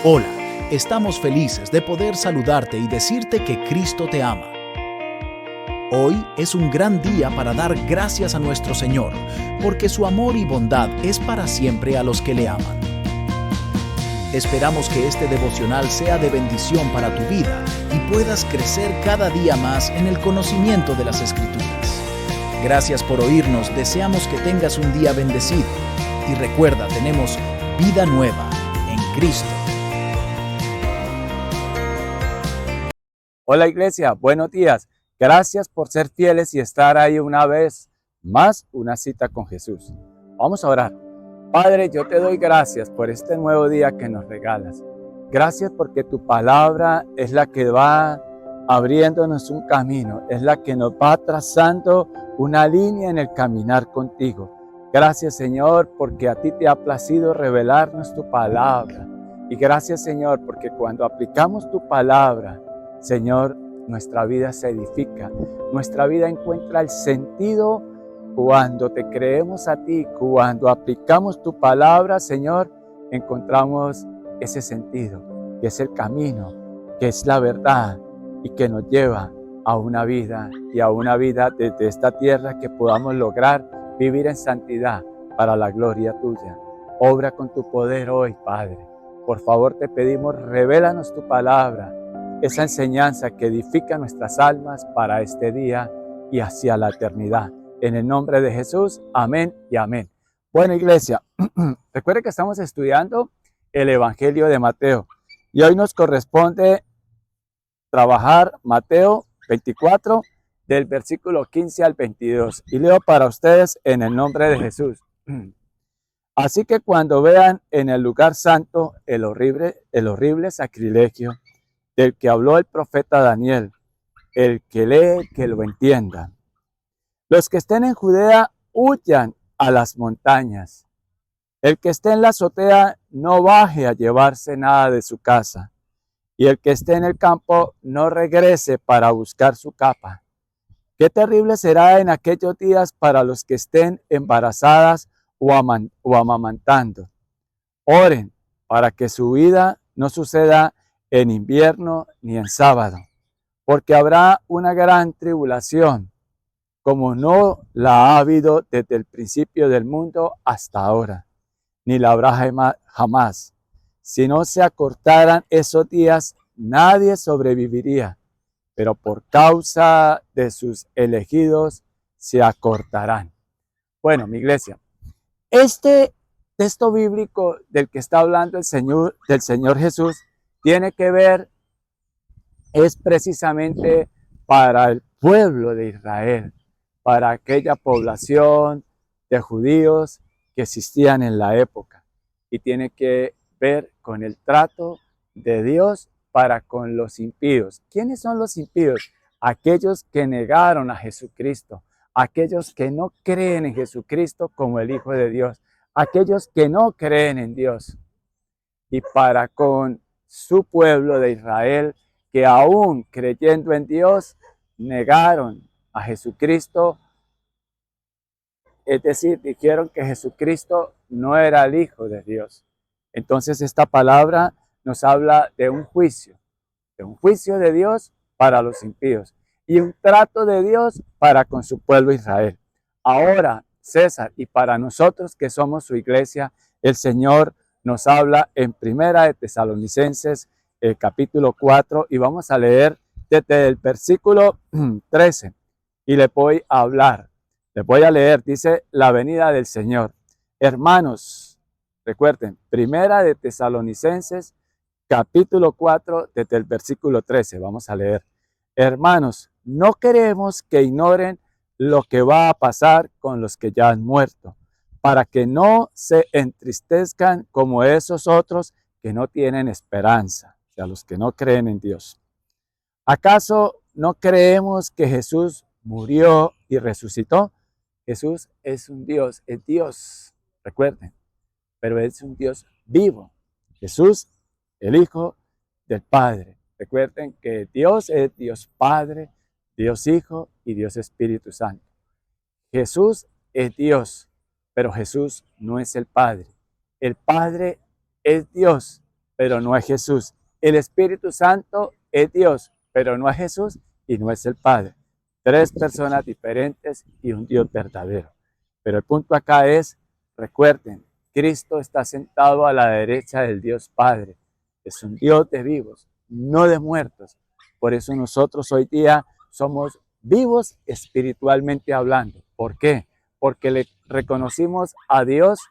Hola, estamos felices de poder saludarte y decirte que Cristo te ama. Hoy es un gran día para dar gracias a nuestro Señor, porque su amor y bondad es para siempre a los que le aman. Esperamos que este devocional sea de bendición para tu vida y puedas crecer cada día más en el conocimiento de las Escrituras. Gracias por oírnos, deseamos que tengas un día bendecido. Y recuerda, tenemos vida nueva en Cristo. Hola iglesia, buenos días. Gracias por ser fieles y estar ahí una vez más, una cita con Jesús. Vamos a orar. Padre, yo te doy gracias por este nuevo día que nos regalas. Gracias porque tu palabra es la que va abriéndonos un camino, es la que nos va trazando una línea en el caminar contigo. Gracias Señor porque a ti te ha placido revelarnos tu palabra. Y gracias Señor porque cuando aplicamos tu palabra, Señor, nuestra vida se edifica, nuestra vida encuentra el sentido cuando te creemos a ti, cuando aplicamos tu palabra, Señor, encontramos ese sentido, que es el camino, que es la verdad y que nos lleva a una vida y a una vida desde esta tierra que podamos lograr vivir en santidad para la gloria tuya. Obra con tu poder hoy, Padre. Por favor, te pedimos, revélanos tu palabra, esa enseñanza que edifica nuestras almas para este día y hacia la eternidad. En el nombre de Jesús, amén y amén. Bueno, iglesia, recuerden que estamos estudiando el Evangelio de Mateo y hoy nos corresponde trabajar Mateo 24 del versículo 15 al 22 y leo para ustedes en el nombre de Jesús. Así que cuando vean en el lugar santo el horrible sacrilegio del que habló el profeta Daniel, el que lee, que lo entienda. Los que estén en Judea, huyan a las montañas. El que esté en la azotea, no baje a llevarse nada de su casa. Y el que esté en el campo, no regrese para buscar su capa. Qué terrible será en aquellos días para los que estén embarazadas o amamantando. Oren para que su vida no suceda en invierno ni en sábado, porque habrá una gran tribulación, como no la ha habido desde el principio del mundo hasta ahora, ni la habrá jamás. Si no se acortaran esos días, nadie sobreviviría, pero por causa de sus elegidos se acortarán. Bueno, mi iglesia, este texto bíblico del que está hablando del Señor Jesús, tiene que ver, es precisamente para el pueblo de Israel, para aquella población de judíos que existían en la época. Y tiene que ver con el trato de Dios para con los impíos. ¿Quiénes son los impíos? Aquellos que negaron a Jesucristo, aquellos que no creen en Jesucristo como el Hijo de Dios, aquellos que no creen en Dios. Y para con su pueblo de Israel, que aún creyendo en Dios, negaron a Jesucristo, es decir, dijeron que Jesucristo no era el Hijo de Dios. Entonces esta palabra nos habla de un juicio de Dios para los impíos y un trato de Dios para con su pueblo Israel. Ahora, César, y para nosotros que somos su iglesia, el Señor nos habla en Primera de Tesalonicenses, el capítulo 4, y vamos a leer desde el versículo 13, y le voy a hablar, les voy a leer, dice la venida del Señor. Hermanos, recuerden, Primera de Tesalonicenses, capítulo 4, desde el versículo 13, vamos a leer. Hermanos, no queremos que ignoren lo que va a pasar con los que ya han muerto, para que no se entristezcan como esos otros que no tienen esperanza, o sea, los que no creen en Dios. ¿Acaso no creemos que Jesús murió y resucitó? Jesús es un Dios, es Dios, recuerden, pero es un Dios vivo. Jesús, el Hijo del Padre. Recuerden que Dios es Dios Padre, Dios Hijo y Dios Espíritu Santo. Jesús es Dios, pero Jesús no es el Padre. El Padre es Dios, pero no es Jesús. El Espíritu Santo es Dios, pero no es Jesús y no es el Padre. Tres personas diferentes y un Dios verdadero. Pero el punto acá es, recuerden, Cristo está sentado a la derecha del Dios Padre. Es un Dios de vivos, no de muertos. Por eso nosotros hoy día somos vivos espiritualmente hablando. ¿Por qué? Porque le reconocimos a Dios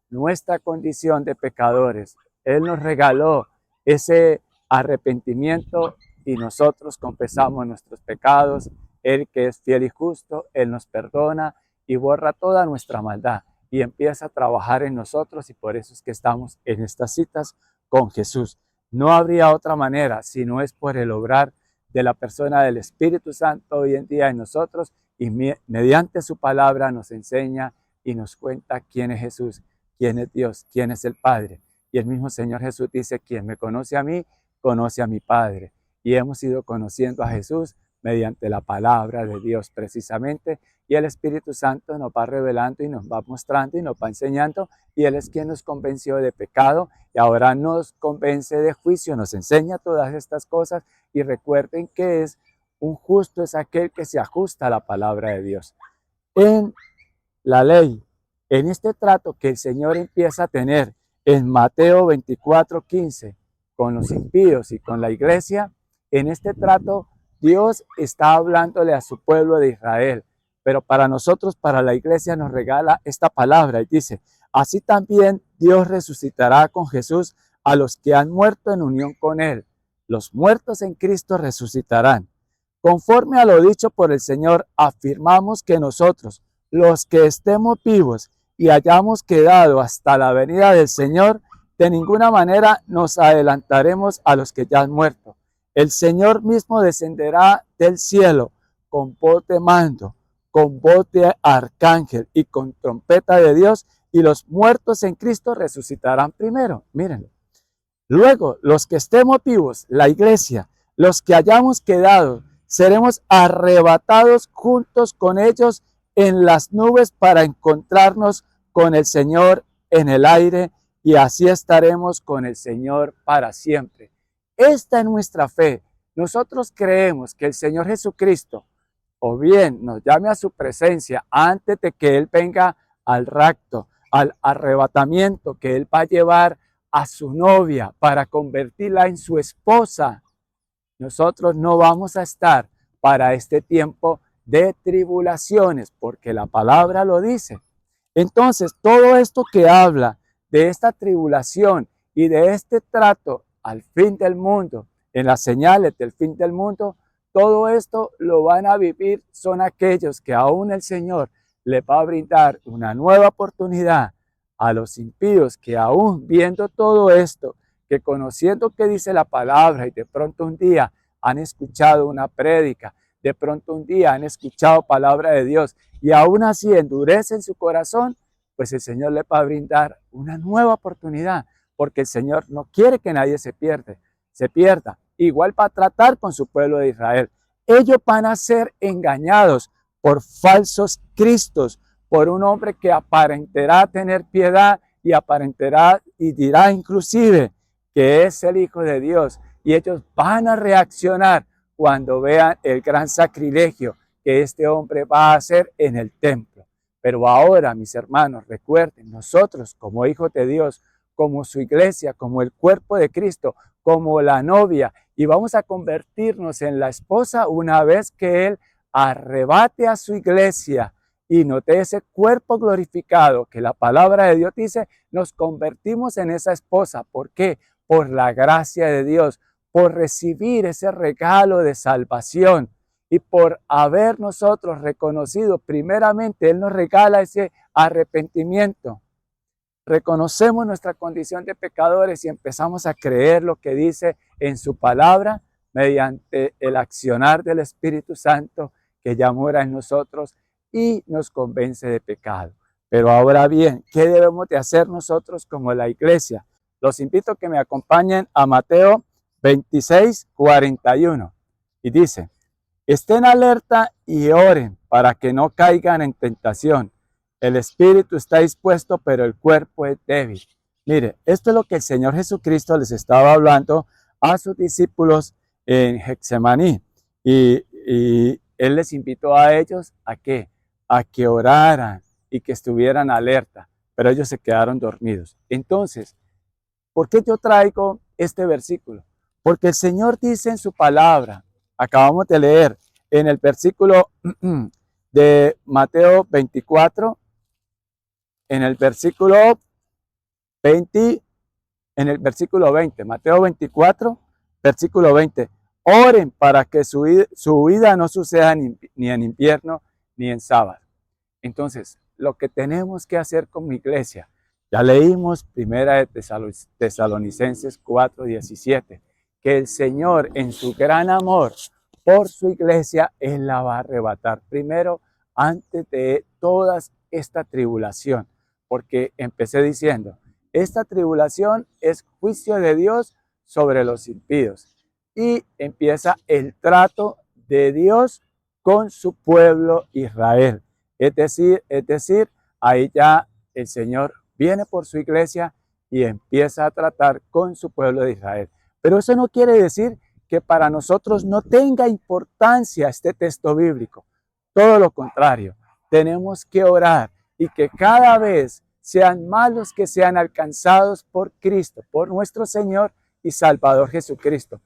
nuestra condición de pecadores. Él nos regaló ese arrepentimiento y nosotros confesamos nuestros pecados. Él que es fiel y justo, Él nos perdona y borra toda nuestra maldad y empieza a trabajar en nosotros, y por eso es que estamos en estas citas con Jesús. No habría otra manera si no es por el obrar de la persona del Espíritu Santo hoy en día en nosotros, y mediante su palabra nos enseña y nos cuenta quién es Jesús, quién es Dios, quién es el Padre. Y el mismo Señor Jesús dice, quien me conoce a mí, conoce a mi Padre. Y hemos ido conociendo a Jesús mediante la palabra de Dios precisamente, y el Espíritu Santo nos va revelando y nos va mostrando y nos va enseñando, y Él es quien nos convenció de pecado y ahora nos convence de juicio, nos enseña todas estas cosas. Y recuerden que un justo es aquel que se ajusta a la palabra de Dios. En la ley, en este trato que el Señor empieza a tener en Mateo 24:15 con los impíos y con la iglesia, en este trato Dios está hablándole a su pueblo de Israel, pero para nosotros, para la iglesia, nos regala esta palabra y dice, así también Dios resucitará con Jesús a los que han muerto en unión con Él. Los muertos en Cristo resucitarán. Conforme a lo dicho por el Señor, afirmamos que nosotros, los que estemos vivos y hayamos quedado hasta la venida del Señor, de ninguna manera nos adelantaremos a los que ya han muerto. El Señor mismo descenderá del cielo con voz de mando, con voz de arcángel y con trompeta de Dios, y los muertos en Cristo resucitarán primero. Mírenlo. Luego, los que estemos vivos, la iglesia, los que hayamos quedado, seremos arrebatados juntos con ellos en las nubes para encontrarnos con el Señor en el aire, y así estaremos con el Señor para siempre. Esta es nuestra fe. Nosotros creemos que el Señor Jesucristo, o bien nos llame a su presencia antes de que Él venga al rapto, al arrebatamiento, que Él va a llevar a su novia para convertirla en su esposa. Nosotros no vamos a estar para este tiempo de tribulaciones, porque la palabra lo dice. Entonces, todo esto que habla de esta tribulación y de este trato al fin del mundo, en las señales del fin del mundo, todo esto lo van a vivir son aquellos que aún el Señor les va a brindar una nueva oportunidad a los impíos, que aún viendo todo esto, que conociendo que dice la palabra y de pronto un día han escuchado una prédica, de pronto un día han escuchado palabra de Dios y aún así endurecen su corazón, pues el Señor les va a brindar una nueva oportunidad, porque el Señor no quiere que nadie se pierda. Igual va a tratar con su pueblo de Israel. Ellos van a ser engañados por falsos cristos, por un hombre que aparentará tener piedad y aparentará y dirá inclusive que es el Hijo de Dios. Y ellos van a reaccionar cuando vean el gran sacrilegio que este hombre va a hacer en el templo. Pero ahora, mis hermanos, recuerden, nosotros como hijos de Dios, como su iglesia, como el cuerpo de Cristo, como la novia, y vamos a convertirnos en la esposa una vez que Él arrebate a su iglesia y note ese cuerpo glorificado que la palabra de Dios dice, nos convertimos en esa esposa. ¿Por qué? Por la gracia de Dios, por recibir ese regalo de salvación y por haber nosotros reconocido primeramente, Él nos regala ese arrepentimiento. Reconocemos nuestra condición de pecadores y empezamos a creer lo que dice en su palabra mediante el accionar del Espíritu Santo que ya mora en nosotros y nos convence de pecado. Pero ahora bien, ¿qué debemos de hacer nosotros como la iglesia? Los invito a que me acompañen a Mateo 26:41 y dice, estén alerta y oren para que no caigan en tentación. El espíritu está dispuesto, pero el cuerpo es débil. Mire, esto es lo que el Señor Jesucristo les estaba hablando a sus discípulos en Getsemaní. Y Él les invitó a ellos ¿a qué? A que oraran y que estuvieran alerta, pero ellos se quedaron dormidos. Entonces, ¿por qué yo traigo este versículo? Porque el Señor dice en su palabra, acabamos de leer en el versículo de Mateo 24, en el versículo 20, Mateo 24, versículo 20. Oren para que su vida no suceda ni en invierno ni en sábado. Entonces, lo que tenemos que hacer como iglesia, ya leímos primera de Tesalonicenses 4:17, que el Señor en su gran amor por su iglesia, Él la va a arrebatar primero antes de toda esta tribulación. Porque empecé diciendo, esta tribulación es juicio de Dios sobre los impíos. Y empieza el trato de Dios con su pueblo Israel. Es decir, ahí ya el Señor viene por su iglesia y empieza a tratar con su pueblo de Israel. Pero eso no quiere decir que para nosotros no tenga importancia este texto bíblico. Todo lo contrario, tenemos que orar y que cada vez sean más los que sean alcanzados por Cristo, por nuestro Señor y Salvador Jesucristo.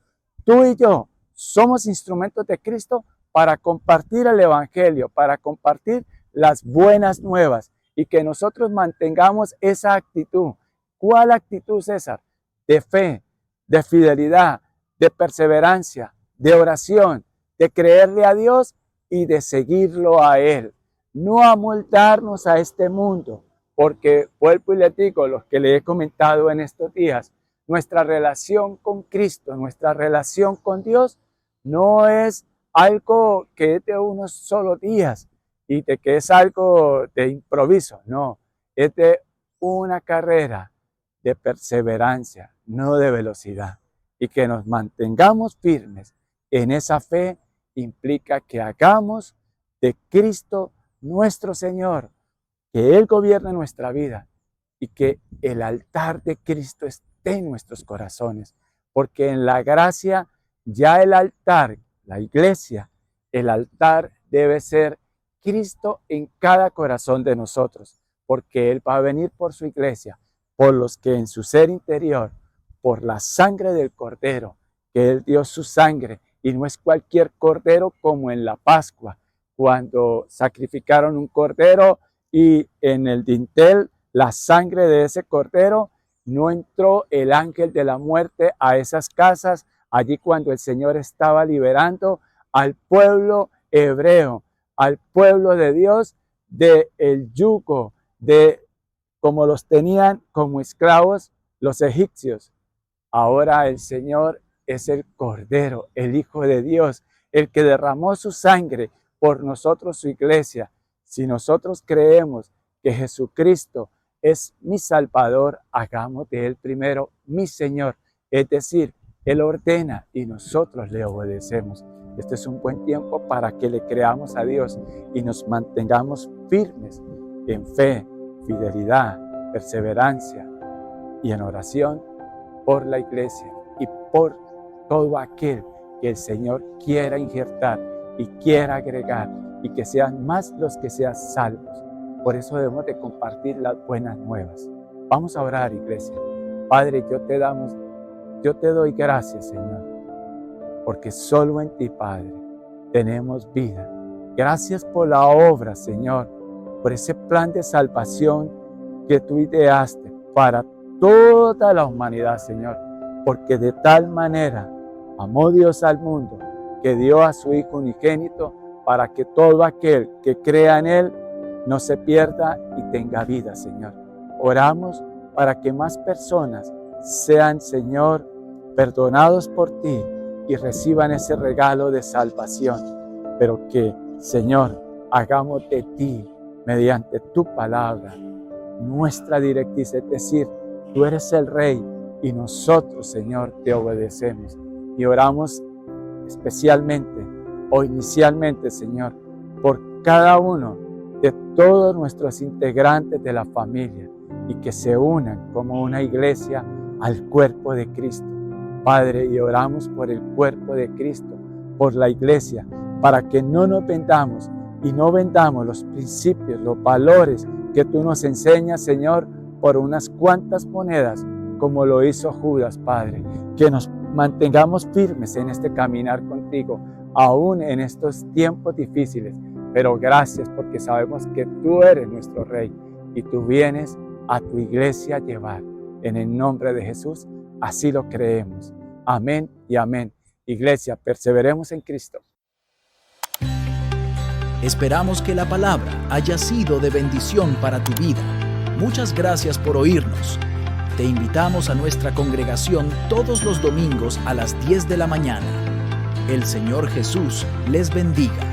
Tú y yo somos instrumentos de Cristo para compartir el Evangelio, para compartir las buenas nuevas y que nosotros mantengamos esa actitud. ¿Cuál actitud, César? De fe, de fidelidad, de perseverancia, de oración, de creerle a Dios y de seguirlo a Él. No amoldarnos a este mundo, porque vuelvo y les digo, los que le he comentado en estos días, nuestra relación con Cristo, nuestra relación con Dios, no es algo que es de unos solo días y de que es algo de improviso, no, es de una carrera de perseverancia, no de velocidad. Y que nos mantengamos firmes en esa fe implica que hagamos de Cristo nuestro Señor, que Él gobierne nuestra vida y que el altar de Cristo esté en nuestros corazones, porque en la gracia ya el altar, la iglesia, el altar debe ser Cristo en cada corazón de nosotros, porque Él va a venir por su iglesia, por los que en su ser interior, por la sangre del Cordero, que Él dio su sangre, y no es cualquier cordero como en la Pascua, cuando sacrificaron un cordero y en el dintel la sangre de ese cordero, no entró el ángel de la muerte a esas casas, allí cuando el Señor estaba liberando al pueblo hebreo, al pueblo de Dios, del yugo, de como los tenían como esclavos los egipcios. Ahora el Señor es el Cordero, el Hijo de Dios, el que derramó su sangre por nosotros, su iglesia. Si nosotros creemos que Jesucristo es mi Salvador, hagamos de Él primero mi Señor. Es decir, Él ordena y nosotros le obedecemos. Este es un buen tiempo para que le creamos a Dios y nos mantengamos firmes en fe, fidelidad, perseverancia y en oración por la iglesia y por todo aquel que el Señor quiera injertar y quiera agregar y que sean más los que sean salvos. Por eso debemos de compartir las buenas nuevas. Vamos a orar, iglesia. Padre, yo te doy gracias, Señor, porque solo en ti, Padre, tenemos vida. Gracias por la obra, Señor, por ese plan de salvación que tú ideaste para toda la humanidad, Señor, porque de tal manera amó Dios al mundo que dio a su Hijo unigénito para que todo aquel que crea en Él no se pierda y tenga vida, Señor. Oramos para que más personas sean, Señor, perdonados por ti y reciban ese regalo de salvación, pero que, Señor, hagamos de ti, mediante tu palabra, nuestra directriz, es decir, tú eres el Rey y nosotros, Señor, te obedecemos. Y oramos especialmente o inicialmente, Señor, por cada uno de todos nuestros integrantes de la familia, y que se unan como una iglesia al cuerpo de Cristo. Padre, y oramos por el cuerpo de Cristo, por la iglesia, para que no nos vendamos y no vendamos los principios, los valores que tú nos enseñas, Señor, por unas cuantas monedas, como lo hizo Judas, Padre. Que nos mantengamos firmes en este caminar contigo, aún en estos tiempos difíciles. Pero gracias porque sabemos que tú eres nuestro Rey y tú vienes a tu iglesia a llevar. En el nombre de Jesús, así lo creemos. Amén y amén. Iglesia, perseveremos en Cristo. Esperamos que la palabra haya sido de bendición para tu vida. Muchas gracias por oírnos. Te invitamos a nuestra congregación todos los domingos a las 10 de la mañana. El Señor Jesús les bendiga.